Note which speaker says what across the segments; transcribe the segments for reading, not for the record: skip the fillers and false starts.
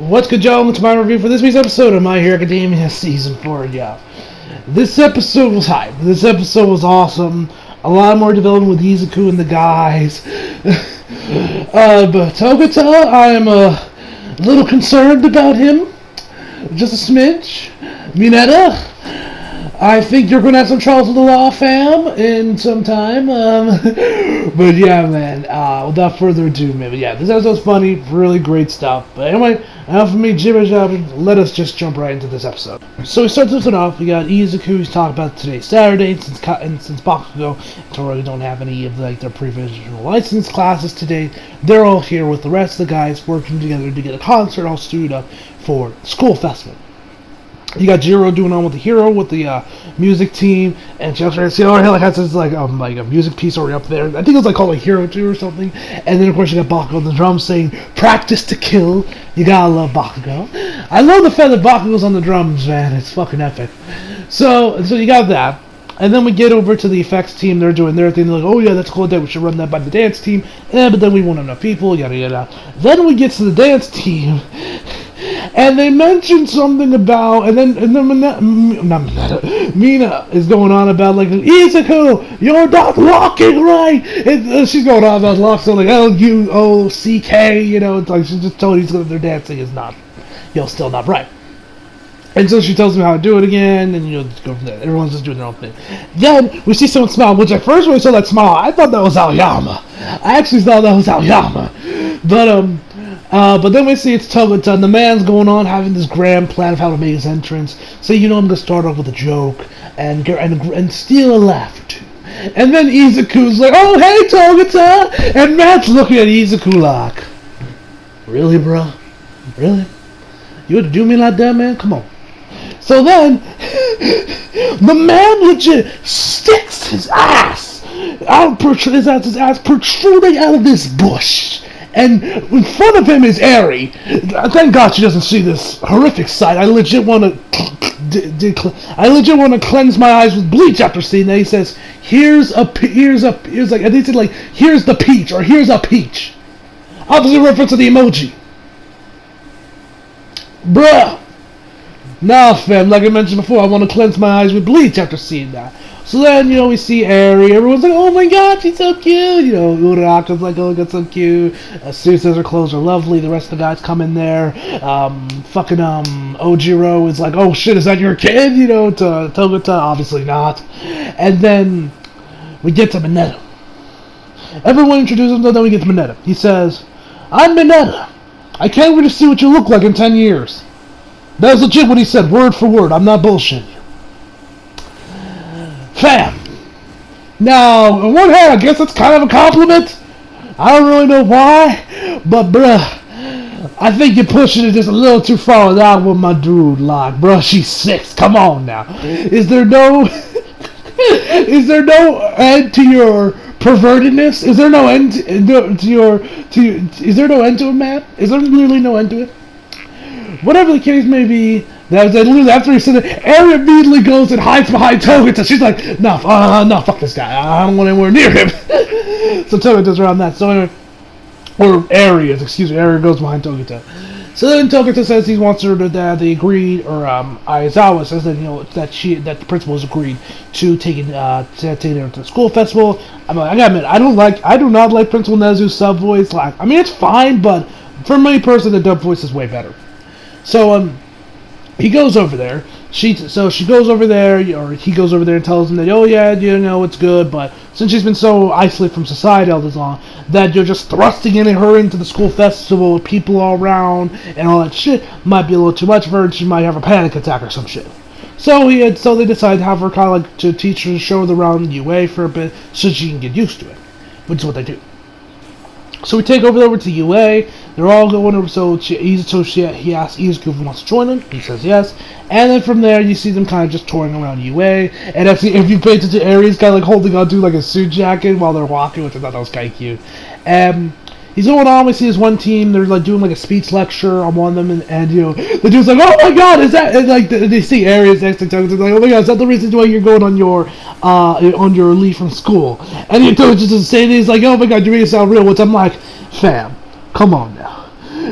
Speaker 1: What's good, y'all? It's my review for this week's episode of My Hero Academia Season 4, yeah. This episode was hype. This episode was awesome. A lot more development with Izuku and the guys. But Togata, I am a little concerned about him. Just a smidge. Mineta, I think you're going to have some troubles with the law, fam, in some time. But yeah, man, without further ado, man. But yeah, this episode's funny, really great stuff. But anyway, enough of me jibber jabbering. Let us just jump right into this episode. So we start this one off. We got Izuku, who's talking about today's Saturday, and since Bakugo and Tori don't have any of their provisional license classes today, they're all here with the rest of the guys working together to get a concert all stewed up for school festival. You got Jiro doing on with the hero with the music team, and Chelsea has this like a music piece already up there. I think it was like called a Hero 2 or something. And then of course you got Bakugo on the drums saying "Practice to kill." You gotta love Bakugo. I love the fact that Bakugo's on the drums, man. It's fucking epic. So you got that. And then we get over to the effects team. They're doing their thing. They're like, oh yeah, that's a cool idea. We should run that by the dance team. But then we won't have enough people. Yada yada. Then we get to the dance team. And they mentioned something about, and then Mina is going on about like, Izuku, you're not locking right. And she's going on about lock, so like L-U-O-C-K, you know, it's like she just told you their dancing is not, still not right. And so she tells me how to do it again, and just go from there. Everyone's just doing their own thing. Then we see someone smile, which at first when we saw that smile, I thought that was Aoyama. I actually thought that was Aoyama, but then we see it's Togata, and the man's going on having this grand plan of how to make his entrance. So I'm gonna start off with a joke and steal a laugh too. And then Izuku's like, "Oh hey Togata," and Matt's looking at Izuku like, "Really, bro? Really? You would do me like that, man? Come on." So then the man legit sticks his ass protruding out of this bush. And in front of him is Eri. Thank God she doesn't see this horrific sight. I legit want to cleanse my eyes with bleach after seeing that. He says, here's the peach, or here's a peach. Obviously reference to the emoji. Bruh. Nah, fam, like I mentioned before, I want to cleanse my eyes with bleach after seeing that. So then, we see Eri. Everyone's like, oh my god, she's so cute. Uraraka's like, oh, that's so cute. Sue says her clothes are lovely. The rest of the guys come in there. Ojiro is like, oh shit, is that your kid? To Togata, obviously not. And then we get to Mineta. Everyone introduces himself, then we get to Mineta. He says, I'm Mineta. I can't wait to see what you look like in 10 years. That was legit what he said, word for word. I'm not bullshitting. Fam. Now, on one hand, I guess that's kind of a compliment. I don't really know why, but bruh, I think you're pushing it just a little too far with that one, my dude. Like, bruh, she's 6. Come on now. Is there no end to your pervertedness? Is there no end is there no end to it, man? Is there literally no end to it? Whatever the case may be, literally after he said it, Eri immediately goes and hides behind Togata. She's like, no, fuck this guy. I don't want anywhere near him. So Togata's around that. So anyway, Eri goes behind Togata. So then Togata says he wants her to, they agreed, or Aizawa says that that the principal has agreed to taking her to the school festival. I gotta admit, I do not like Principal Nezu's sub voice. Like, I mean, it's fine, but for me personally, the dub voice is way better. So he goes over there. She goes over there, or he goes over there and tells him that, oh yeah, it's good, but since she's been so isolated from society all this long, that you're just thrusting her into the school festival with people all around and all that shit might be a little too much for her, and she might have a panic attack or some shit. So they decide to have her kind of like to teach her, show her around UA for a bit so she can get used to it, which is what they do. So we take over to UA. They're all going over. He asks Izuku if he wants to join him. He says yes. And then from there, you see them kind of just touring around UA. And if you pay attention to Eri, he's kind of like holding on to like a suit jacket while they're walking, which I thought that was kind of cute. He's going on. We see this one team. They're like doing like a speech lecture on one of them, and the dude's like, "Oh my God, is that?" And like they see Aries next to Togata, like, "Oh my God, is that the reason why you're going on your leave from school?" And Togata just saying, he's like, "Oh my God, you're making it sound real." Which I'm like, "Fam, come on now."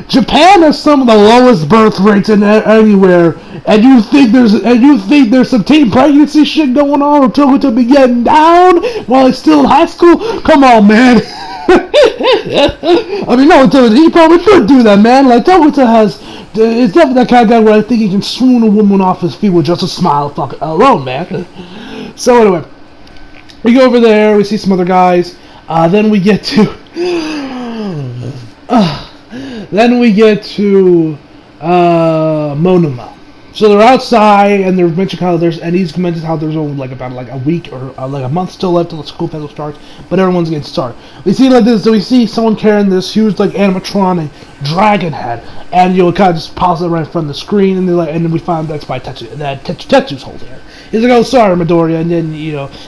Speaker 1: Japan has some of the lowest birth rates in anywhere, and you think there's some teen pregnancy shit going on, or Tokuto be getting down while he's still in high school? Come on, man. I mean, no, he probably could do that, man. Like Tokuto it's definitely that kind of guy where I think he can swoon a woman off his feet with just a smile, fucking alone, man. So anyway, we go over there. We see some other guys. Then we get to. Then we get to Monoma. So they're outside, and they're mentioning how he's mentioned how there's only about a week or like a month still left till the school festival starts, but everyone's getting started. We see like this, so we see someone carrying this huge like animatronic dragon head, and it kind of just pops it right in front of the screen, and and then we find that's by Tetsu's holding it. He's like, oh, sorry, Midoriya, and then,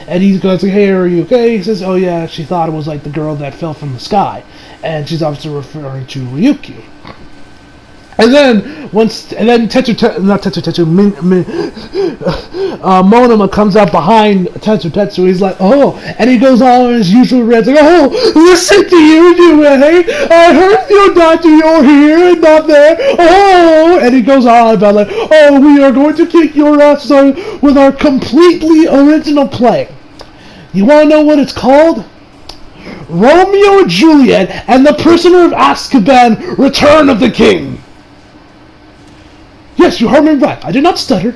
Speaker 1: and he's going to say, hey, are you okay? He says, oh, yeah, she thought it was like the girl that fell from the sky, and she's obviously referring to Ryukyu. And then Monoma comes out behind Tetsu. He's like, oh, and he goes on his usual rant, like, oh, listen to you, hey, I heard you're here and not there, oh, and he goes on about like, oh, we are going to kick your ass with our completely original play. You want to know what it's called? Romeo and Juliet and the Prisoner of Azkaban, Return of the King. Yes, you heard me right. I did not stutter.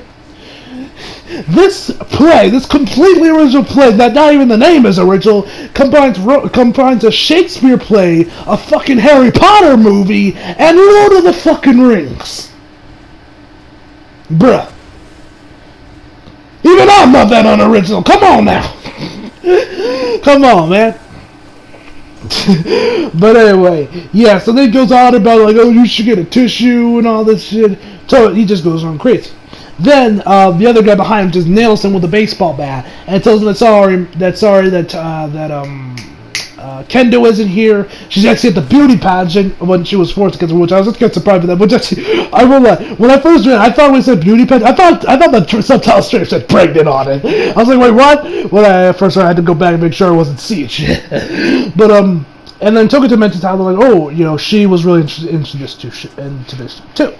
Speaker 1: This play, this completely original play, that not even the name is original, combines a Shakespeare play, a fucking Harry Potter movie, and Lord of the fucking Rings. Bruh. Even I'm not that unoriginal. Come on now. Come on, man. But anyway, yeah, so then it goes on about like, oh, you should get a tissue and all this shit. So he just goes on crazy. Then the other guy behind him just nails him with a baseball bat and tells him that Kendo isn't here. She's actually at the beauty pageant when she was forced to get, which I was just kind of surprised by that. Which actually, I will when I first read it, I thought when it said beauty pageant, I thought the subtitle straight said pregnant on it. I was like, wait, what? Well, I had to go back and make sure I wasn't seeing shit. But and then Tokuto mentions how they're like, oh, she was really into this too.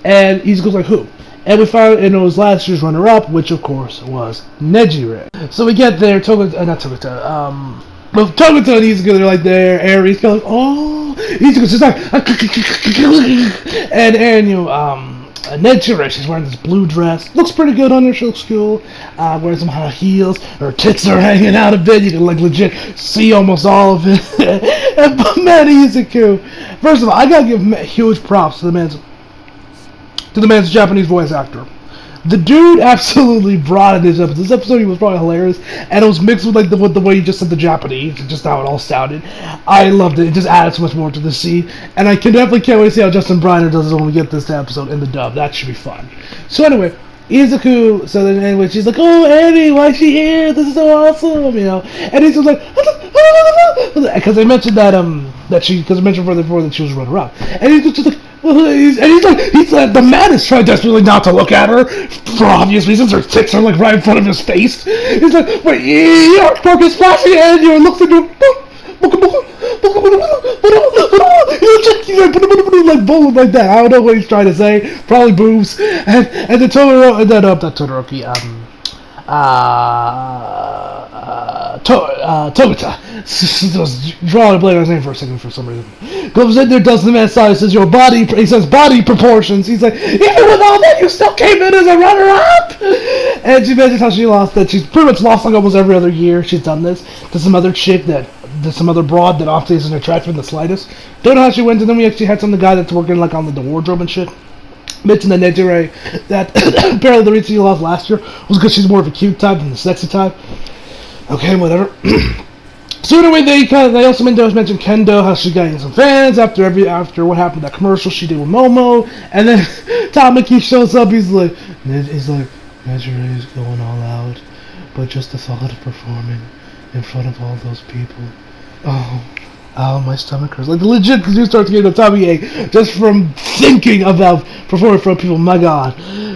Speaker 1: And he goes like, who? And we found it was last year's runner-up, which of course was Nejire. So we get there, Tokuto and Izuku, they're like there, Aries goes, oh, Izuku's just like, and Nejire, she's wearing this blue dress, looks pretty good on her, she looks cool, wearing some high heels, her tits are hanging out a bit, you can like legit see almost all of it. But man, Izuku, first of all, I gotta give huge props to the man's Japanese voice actor. The dude absolutely brought it this episode. This episode he was probably hilarious, and it was mixed with like the way he just said the Japanese, just how it all sounded. I loved it. It just added so much more to the scene, and I definitely can't wait to see how Justin Briner does it when we get this episode in the dub. That should be fun. So anyway, Izuku. So then anyway, she's like, "Oh, Annie, why is she here? This is so awesome," And he's just like, because I mentioned that because I mentioned before that she was runner up, and he's just like. He's like, the man is trying desperately not to look at her for obvious reasons. Her tits are like right in front of his face. He's like, wait, your fork is flashing and you looks into like bowling like that. I don't know what he's trying to say. Probably boobs. And then Todoroki, Togata. Drawing a blank on his name for a second for some reason. Goes in there, does the man side, says your body. He says body proportions. He's like, even with all that, you still came in as a runner-up. And she mentions how she lost that. She's pretty much lost like almost every other year. She's done this to some other chick some other broad that often isn't attractive in the slightest. Don't know how she went. And then we actually had some of the guy that's working like on the wardrobe and shit. Mentioned the Nejire that apparently the reason she lost last year was because she's more of a cute type than the sexy type. Okay, whatever. So anyway, they also mentioned Kendo, how she got some fans after what happened that commercial she did with Momo, and then Tamaki shows up. He's like, Nejire is going all out, but just the thought of performing in front of all those people, oh, my stomach hurts. Like legit, because you start to get a tummy ache just from thinking about performing in front of people. My God,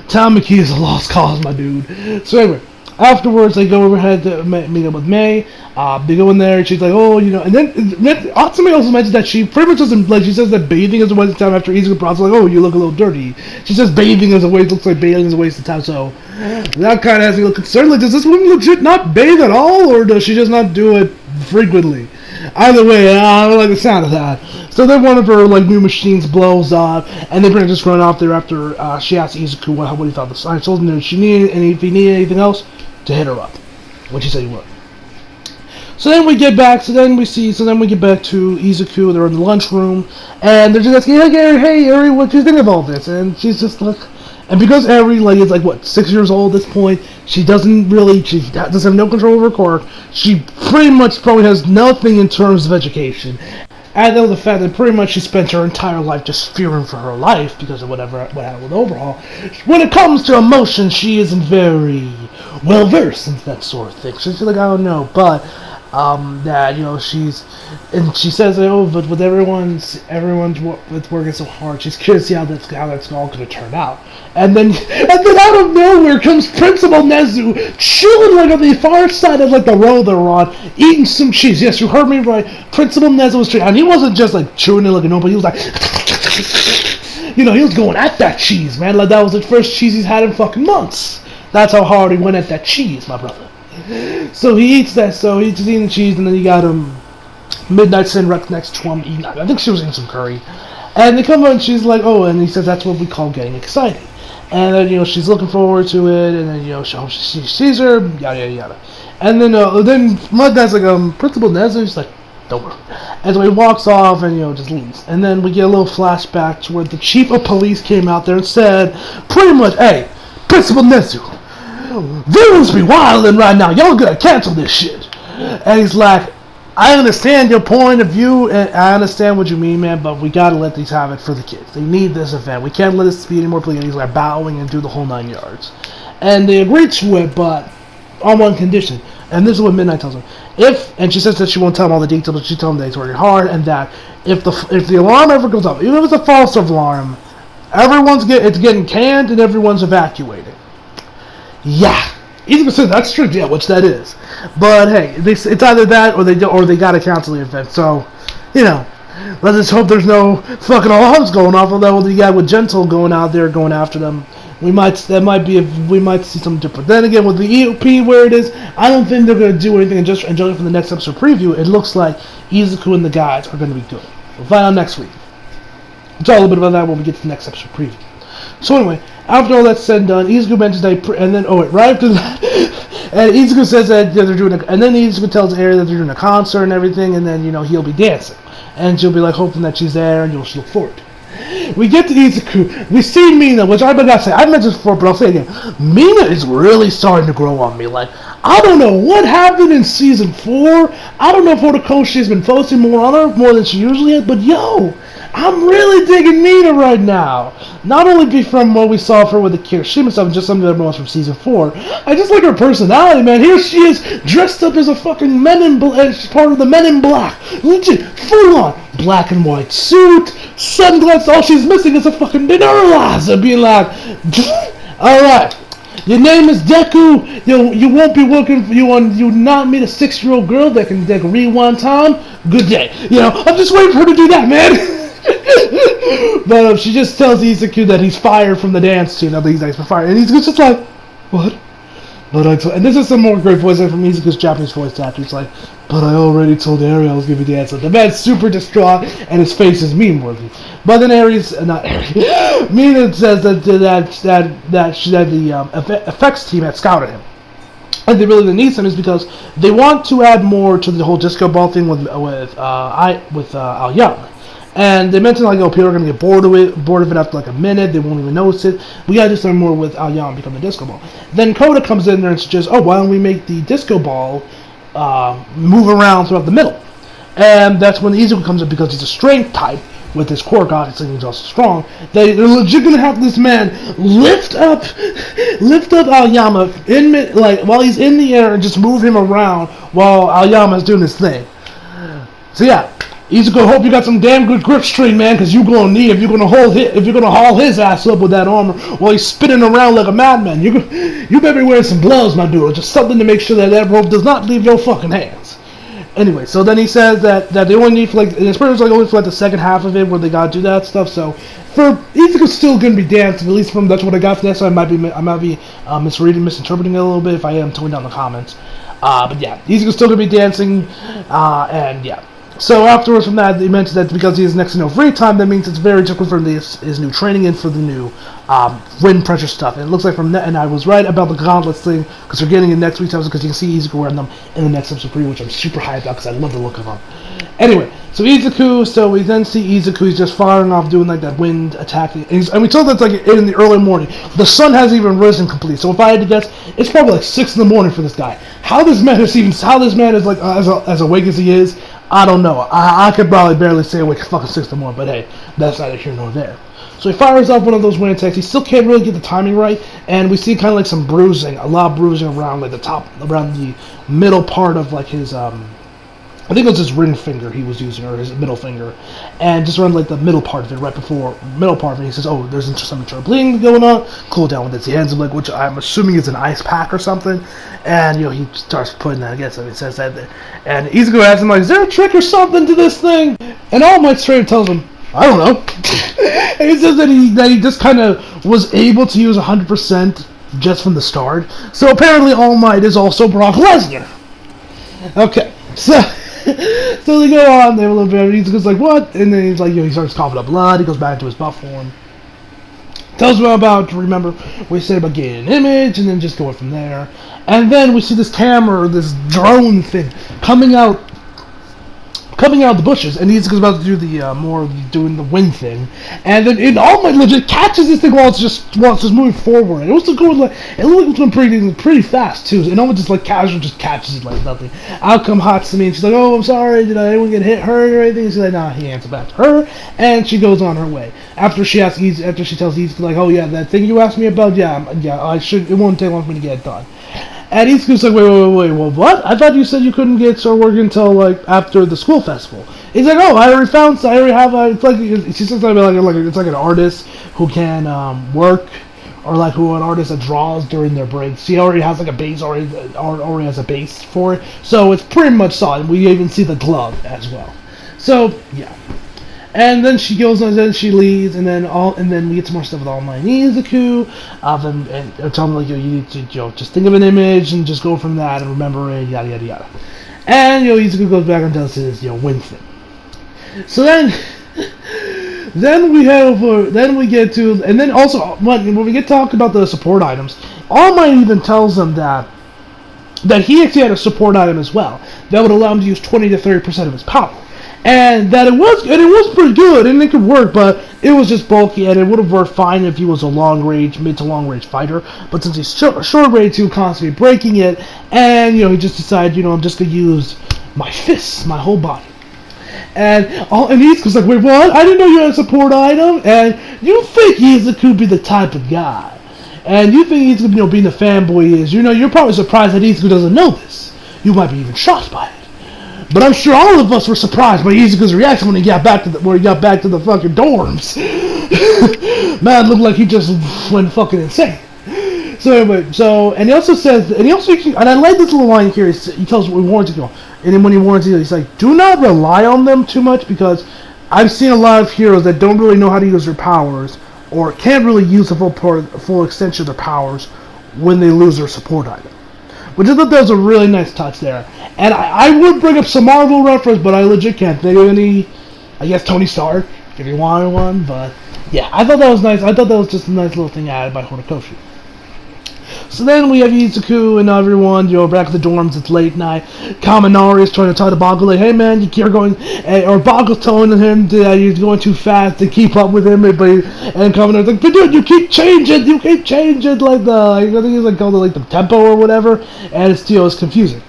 Speaker 1: Tamaki is a lost cause, my dude. So anyway. Afterwards, they go overhead to meet up with May. They go in there, and she's like, oh, you know, and then Atsumi also mentions that she pretty much doesn't, like, she says that bathing is a waste of time after Izuku process, like, oh, you look a little dirty. She says bathing is a waste, looks like bathing is a waste of time, so that kind of has me a little concerned, like, does this woman legit not bathe at all, or does she just not do it frequently? Either way, I don't like the sound of that. So then one of her like new machines blows up, and they pretty much just run off there after she asks Izuku what he thought the science told him if she needed, and if he needed anything else, to hit her up, which he said he would. So then we get back. So then we get back to Izuku. They're in the lunchroom, and they're just asking, "Hey, Eri, what do you think of all this?" And she's just like, and because Eri like is like what 6 years old at this point, she doesn't have no control over her quirk. She pretty much probably has nothing in terms of education. Add to the fact that pretty much she spent her entire life just fearing for her life because of what happened with Overhaul. When it comes to emotions, she isn't very well versed in that sort of thing. So she's like, I don't know, but that she says, oh, but with everyone's working so hard, she's curious to see how that's all going to turn out. And then out of nowhere comes Principal Nezu, chilling like on the far side of like the road they're on, eating some cheese. Yes, you heard me right. Principal Nezu was chewing, and he wasn't just like chewing it like a nobody. He was like, he was going at that cheese, man. Like that was the first cheese he's had in fucking months. That's how hard he went at that cheese, my brother. So he eats that. So he's eating the cheese, and then you got Midnight Sin Rex next to him eating. I think she was eating some curry, and they come on, and she's like, oh, and he says that's what we call getting excited. And then she's looking forward to it, and then she sees her, yada yada yada. And then Mud Knight's like Principal Nezu, he's like, don't worry. And so he walks off and just leaves. And then we get a little flashback to where the chief of police came out there and said, pretty much, hey, Principal Nezu, villains be wildin' right now. Y'all gotta cancel this shit. And he's like, I understand your point of view, and I understand what you mean, man, but we gotta let these have it for the kids. They need this event. We can't let this be any more play. And he's like bowing and do the whole 9 yards. And they agreed to it, but on one condition. And this is what Midnight tells him. And she says that she won't tell him all the details, but she tells him that he's working hard, and that if the alarm ever goes off, even if it's a false alarm, it's getting canned and everyone's evacuating. Yeah. Izuku says that's strict, yeah, which that is. But hey, it's either that or they gotta cancel the event. So, let's just hope there's no fucking alarms going off. Although you got with Gentle going out there going after them, we might see something different. Then again, with the EOP where it is, I don't think they're gonna do anything. And judging from the next episode preview, it looks like Izuku and the guys are gonna be good. We'll find out next week. We'll talk a little bit about that when we get to the next episode preview. So anyway, after all that's said and done, Izuku mentions that, right after that, and Izuku says that they're doing and then Izuku tells Eri that they're doing a concert and everything, and then, he'll be dancing. And she'll be like hoping that she's there, and she'll look forward to it. We get to Izuku, we see Mina, which I gotta say, I've mentioned this before, but I'll say it again. Mina is really starting to grow on me. Like, I don't know what happened in Season 4, I don't know if Horikoshi has been focusing more on her, more than she usually has, but I'm really digging Mina right now. Not only from what we saw of her with the Kirishima stuff, and just some of the other ones from Season 4. I just like her personality, man. Here she is, dressed up as a fucking Men in Black, part of the Men in Black. Legit, full on, black and white suit, sunglasses, all she's missing is a fucking demoralizer, being like, alright. Your name is Deku. You won't be working for you not meet a 6-year-old girl that can rewind time. Good day. I'm just waiting for her to do that, man. But she just tells Izuku that he's fired from the dance team. He's been fired, and Izuku's just like, what? And this is some more great voice from Izuku's Japanese voice actor. It's like, but I already told Eri I was gonna be dancing. The man's super distraught, and his face is meme-worthy. But then Mina says that the effects team had scouted him, and they really need him is because they want to add more to the whole disco ball thing with Aoyama. And they mentioned people are gonna get bored of it after like a minute. They won't even notice it. We gotta do something more with Aoyama become the disco ball. Then Koda comes in there and suggests, why don't we make the disco ball move around throughout the middle? And that's when Izuku comes in because he's a strength type with his quirk. Obviously, he's also strong. They're legit gonna have this man lift up Aoyama while he's in the air and just move him around while Aoyama's doing his thing. So yeah. Izuku, hope you got some damn good grip string, man, because you're gonna need if you're gonna haul his ass up with that armor while he's spinning around like a madman. You better be wearing some gloves, my dude, just something to make sure that that rope does not leave your fucking hands. Anyway, so then he says that they only need for like, and it's pretty much like only for like the second half of it where they gotta do that stuff. So for Izuku's still gonna be dancing, at least from that's what I got for that. So I might be misinterpreting it a little bit if I am toning down the comments. But yeah, Izuku's still gonna be dancing, and yeah. So afterwards from that, he mentioned that because he has next to no free time, that means it's very difficult for his new training and for the new wind pressure stuff. And it looks like from that, and I was right about the gauntlets thing, because we're getting in next week's episode, because you can see Izuku wearing them in the next episode preview, which I'm super hyped about, because I love the look of them. Anyway, so Izuku, so we then see Izuku, he's just firing off, doing like that wind attacking, and we told that's like in the early morning. The sun hasn't even risen complete, so if I had to guess, it's probably like 6 in the morning for this guy. How this man is like, as awake as he is, I don't know. I could probably barely stay awake fucking 6 in the morning, but hey, that's neither here nor there. So he fires off one of those wind attacks. He still can't really get the timing right, and we see kind of like some bruising, a lot of bruising around like the top, around the middle part of like his, I think it was his ring finger he was using, or his middle finger, and just around like the middle part of it, right before middle part of it, he says, "Oh, there's some internal bleeding going on. Cool down with it." He hands him like, which I'm assuming is an ice pack or something, and he starts putting that against him. He says that, and Izuku asks him like, "Is there a trick or something to this thing?" And All Might straight tells him, "I don't know." And he says that he just kind of was able to use 100% just from the start. So apparently, All Might is also Brock Lesnar. Okay, so. So they go on there a little bit, and Izuku's like, "What?" And then he's like, he starts coughing up blood, he goes back to his buff form. Tells him about, remember, we said about getting an image, and then just going from there. And then we see this camera, this drone thing, coming out of the bushes, and Izuku's about to do the, doing the wind thing. And then All Might legit catches this thing while it's just moving forward. It was going like, it looked like it was going pretty fast, too. And All Might just like casually just catches it like nothing. Out come Hatsumi, and she's like, "Oh, I'm sorry, did anyone get hurt or anything?" She's like, "Nah," he answers back to her, and she goes on her way. After she tells Izuku, like, "Oh yeah, that thing you asked me about, yeah, it won't take long for me to get it done." And Izuku's like, wait, well, what? I thought you said you couldn't get started working until, like, after the school festival. He's like, "Oh, I already have it's like, she says something like, it's like an artist who can, work, or like an artist that draws during their breaks. She already has, like, a base, already has a base for it. So it's pretty much solid. We even see the glove as well. So, yeah. And then she goes on, then she leaves, and then we get some more stuff with All Might and Izuku. And tell them like, you need to just think of an image and just go from that and remember it, yada yada yada. And Izuku goes back and does his wind thing. So then we get to, and then also when we get to talk about the support items, All Might even tells them that he actually had a support item as well that would allow him to use 20 to 30% of his power. And that it was pretty good, and it could work, but it was just bulky, and it would have worked fine if he was a mid to long range fighter. But since he's short range, he would constantly breaking it, and he just decided, I'm just gonna use my fists, my whole body. And Izuku's like, "Wait, what? I didn't know you had a support item." And you think Izuku be the type of guy, and you think Izuku, being the fanboy he is, you're probably surprised that Izuku doesn't know this. You might be even shocked by it. But I'm sure all of us were surprised by Izuku's reaction when he got back to the fucking dorms. Man, looked like he just went fucking insane. So anyway, and he also says, and I like this little line here. He tells what he warns you, and then when he warns you, he's like, "Do not rely on them too much, because I've seen a lot of heroes that don't really know how to use their powers, or can't really use the full extension of their powers when they lose their support item." Which I thought that was a really nice touch there. And I would bring up some Marvel reference, but I legit can't think of any. I guess Tony Stark, if you wanted one. But yeah, I thought that was nice. I thought that was just a nice little thing added by Horikoshi. So then we have Izuku and everyone, back at the dorms. It's late night. Kaminari is trying to tell the Bago, like, "Hey man, you're going," or Bago's telling him that he's going too fast to keep up with him. And Kaminari's like, "But dude, you keep changing, like I think he's like called it like the tempo or whatever," and it's confusing.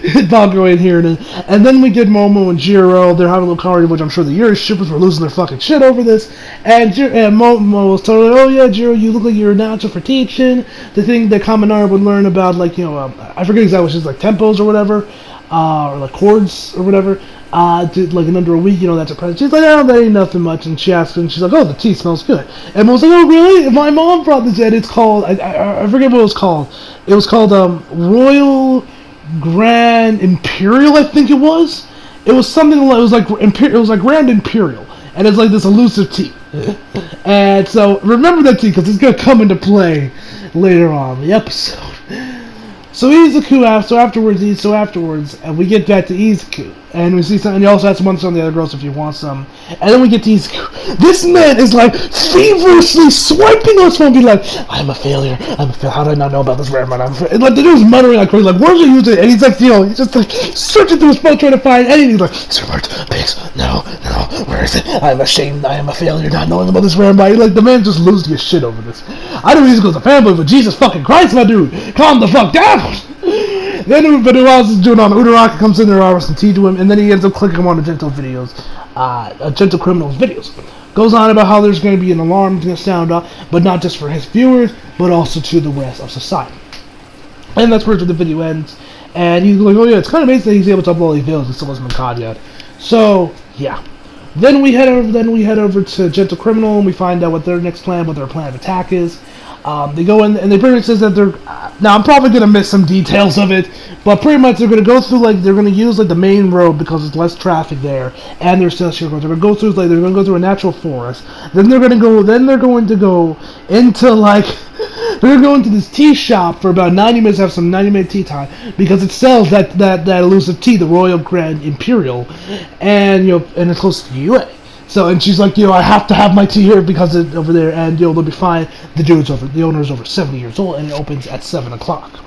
Speaker 1: Bakugo ain't here. And then we get Momo and Jiro. They're having a little conversation, which I'm sure the Yuri shippers were losing their fucking shit over this. And Momo was totally, oh yeah, Jiro, you look like you're a natural for teaching. The thing that Kaminari would learn about, like, you know, I forget exactly what she's like, tempos or whatever, or like chords or whatever. Like in under a week, you know, that's a present. She's like, oh, that ain't nothing much. And she asks, and she's like, oh, the tea smells good. And Mo's like, oh, really? My mom brought this in. It's called, I forget what it was called. It was called Royal Grand Imperial, I think it was. It was something like, it was like Grand Imperial. And it's like this elusive tea. And so, remember that tea, because it's going to come into play later on in the episode. So afterwards, and we get back to Izuku, and we see something. And he also has some on the other girls if you want some. And then we get to Izuku. This man is like feverishly swiping on his phone, be like, "I'm a failure. How did I not know about this rare man? And like the dude's muttering like crazy, like, "Where's he using it?" And he's like, you know, he's just like searching through his phone trying to find anything. He's like, "Super pics, no, where is it? I'm ashamed. I am a failure, not knowing about this rare man." Like the man just losing his shit over this. I know Izuku's a fanboy, but Jesus fucking Christ, my dude, calm the fuck down. Then, but who else is doing on? Uraraka comes in there, offers some tea to him, and then he ends up clicking him on the Gentle Criminal's videos. Goes on about how there's going to be an alarm going to sound off, but not just for his viewers, but also to the rest of society. And that's where the video ends. And he's like, oh yeah, it's kind of amazing that he's able to upload all these videos and still hasn't been caught yet. So yeah. Then we head over to Gentle Criminal, and we find out what their next plan, what their plan of attack is. They go in, and they pretty much says that they're... now, I'm probably going to miss some details of it, but pretty much they're going to go through, like, they're going to use, like, the main road because there's less traffic there, and there's still circles. They're going to go through, like, they're going to go through a natural forest. Then they're going to go into, like... they're going to go into this tea shop for about 90 minutes, have some 90-minute tea time, because it sells that elusive tea, the Royal Grand Imperial, and, you know, and it's close to UA. So, and she's like, you know, I have to have my tea here because it's over there, and, you know, they'll be fine. The owner's over 70 years old, and it opens at 7 o'clock.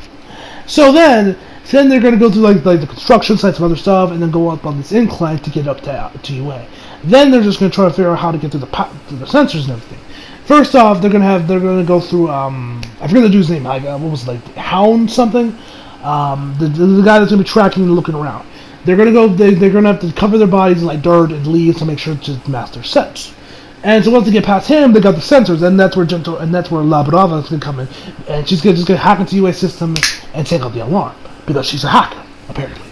Speaker 1: So then they're going to go through, like the construction sites and other stuff, and then go up on this incline to get up to UA. Then they're just going to try to figure out how to get through the sensors and everything. First off, they're going to go through, I forget the dude's name, what was it, like, Hound something? The guy that's going to be tracking and looking around. They're gonna go. They're gonna have to cover their bodies in like dirt and leaves to make sure to match their sense. And so once they get past him, they got the sensors, and that's where La Brava is gonna come in, and she's just gonna hack into UA system and take out the alarm because she's a hacker apparently.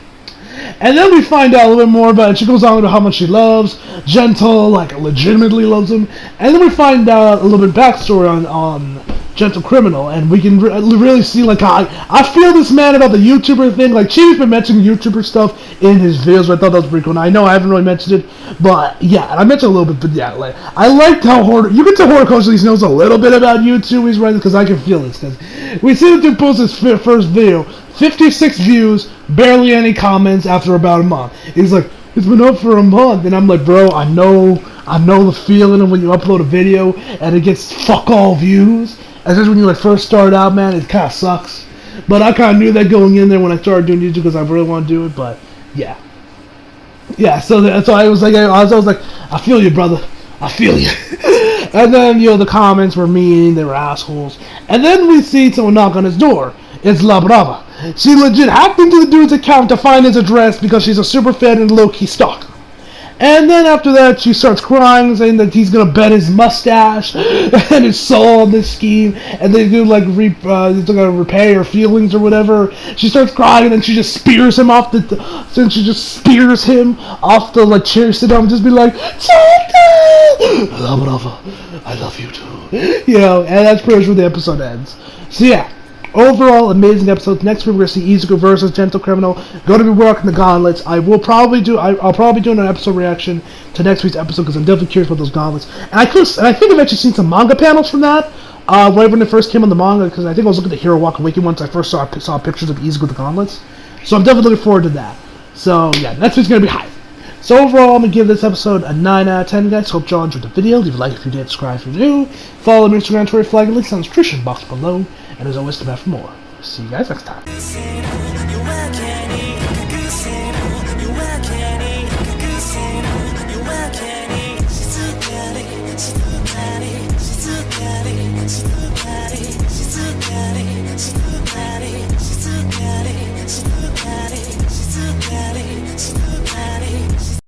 Speaker 1: And then we find out a little bit more about it. She goes on about how much she loves Gentle, like legitimately loves him. And then we find out a little bit backstory on Gentle Criminal, and we can really see, like, I feel this man about the YouTuber thing. Like, Chibi's been mentioning YouTuber stuff in his videos, but I thought that was pretty cool. Now, I know I haven't really mentioned it, but yeah, and I mentioned a little bit, but yeah, like, I liked how you can tell Horikoshi at least knows a little bit about YouTube. He's right, because I can feel this, because we see the dude post his first video, 56 views, barely any comments after about a month. He's like, it's been up for a month, and I'm like, bro, I know the feeling of when you upload a video and it gets fuck all views. Especially when you like first start out, man, it kind of sucks. But I kind of knew that going in there when I started doing YouTube because I really want to do it. But yeah, So I was like, I feel you, brother. I feel you. And then, you know, the comments were mean, they were assholes. And then we see someone knock on his door. It's La Brava. She legit hacked into the dude's account to find his address because she's a super fan and low-key stalker. And then after that, she starts crying, saying that he's gonna bet his mustache and his soul on this scheme, and they do like he's gonna repay her feelings or whatever. She starts crying, and then she just spears him off the like chair sit down and just be like, I love you too. You know, and that's pretty much where the episode ends. So yeah. Overall, amazing episodes. Next week we're gonna see Izuku versus Gentle Criminal. Going to be working the gauntlets. I'll probably do an episode reaction to next week's episode because I'm definitely curious about those gauntlets. And I think I've actually seen some manga panels from that. Right when it first came on the manga, because I think I was looking at the Hero Waka Wiki once I first saw pictures of Izuku with the gauntlets. So I'm definitely looking forward to that. So yeah, next week's gonna be hype. So overall, I'm going to give this episode a 9 out of 10, guys. Hope y'all enjoyed the video. Leave a like if you did, subscribe if you do. Follow me on Instagram, Twitter, flag, and links on the description box below. And as always, come back for more. See you guys next time.